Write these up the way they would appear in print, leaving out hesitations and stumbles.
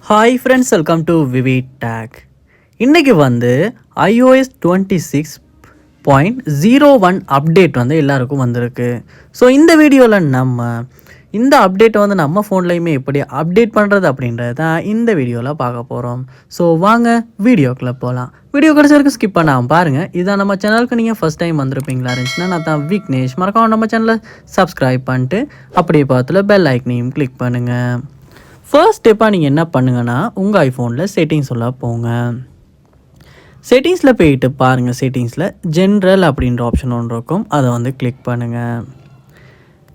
Hi friends, welcome to V V tech. இன்றைக்கி வந்து iOS 26.01 update வந்து எல்லாருக்கும் வந்திருக்கு. ஸோ இந்த வீடியோவில் நம்ம இந்த அப்டேட்டை வந்து நம்ம ஃபோன்லையுமே எப்படி அப்டேட் பண்ணுறது அப்படின்றது தான் இந்த வீடியோவில் பார்க்க போகிறோம். ஸோ வாங்க வீடியோக்குள்ளே போகலாம். வீடியோ கடைசி வரைக்கும் ஸ்கிப் பண்ணாமல் பாருங்கள். இதான் நம்ம சேனலுக்கு நீங்கள் ஃபஸ்ட் டைம் வந்திருப்பீங்களா இருந்துச்சுன்னா நான் தான் விக்னேஷ். மறக்காம நம்ம சேனலை சப்ஸ்கிரைப் பண்ணிட்டு அப்படியே பார்த்துல பெல் ஐக்கனையும் கிளிக் பண்ணுங்கள். ஃபர்ஸ்ட் ஸ்டெப்பாக நீங்கள் என்ன பண்ணுங்கன்னா உங்கள் ஐஃபோனில் செட்டிங்ஸ் உள்ள போங்க. செட்டிங்ஸில் போயிட்டு பாருங்கள். செட்டிங்ஸில் ஜென்ரல் அப்படின்ற ஆப்ஷன் ஒன்று இருக்கும், அதை வந்து கிளிக் பண்ணுங்கள்.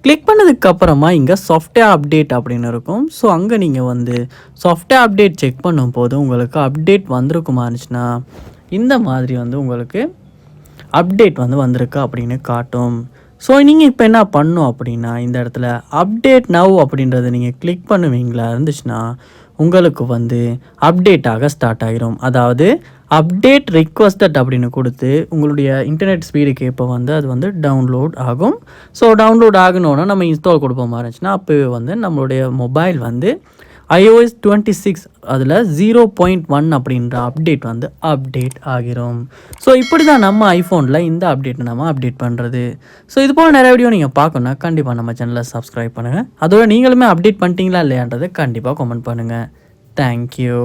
கிளிக் பண்ணதுக்கப்புறமா இங்கே சாஃப்ட்வேர் அப்டேட் அப்படின்னு இருக்கும். ஸோ அங்கே நீங்கள் வந்து சாஃப்ட்வேர் அப்டேட் செக் பண்ணும்போது உங்களுக்கு அப்டேட் வந்திருக்குமா இருந்துச்சுன்னா இந்த மாதிரி வந்து உங்களுக்கு அப்டேட் வந்து வந்திருக்கு அப்படின்னு காட்டும். ஸோ நீங்கள் இப்போ என்ன பண்ணணும் அப்படின்னா இந்த இடத்துல அப்டேட் நவ் அப்படின்றத நீங்கள் கிளிக் பண்ணுவீங்களா இருந்துச்சுன்னா உங்களுக்கு வந்து அப்டேட் ஆக ஸ்டார்ட் ஆகிரும். அதாவது அப்டேட் ரிக்வஸ்டட் அப்படின்னு கொடுத்து உங்களுடைய இன்டர்நெட் ஸ்பீடுக்கு இப்போ வந்து அது வந்து டவுன்லோட் ஆகும். ஸோ டவுன்லோட் ஆகணுன்னா நம்ம இன்ஸ்டால் கொடுப்போமா இருந்துச்சுன்னா அப்போவே வந்து நம்மளுடைய மொபைல் வந்து iOS 26 அதில் 0.1 அப்படின்ற அப்டேட் வந்து அப்டேட் ஆகிரும். ஸோ இப்படி தான் நம்ம ஐஃபோனில் இந்த அப்டேட்டை நம்ம அப்டேட் பண்ணுறது. ஸோ இது போல் நிறைய வீடியோ நீங்கள் பார்க்கணுன்னா கண்டிப்பாக நம்ம சேனலை சப்ஸ்கிரைப் பண்ணுங்கள். அதோட நீங்களுமே அப்டேட் பண்ணிட்டீங்களா இல்லையான்றதை கண்டிப்பாக கமெண்ட் பண்ணுங்கள். தேங்க்யூ.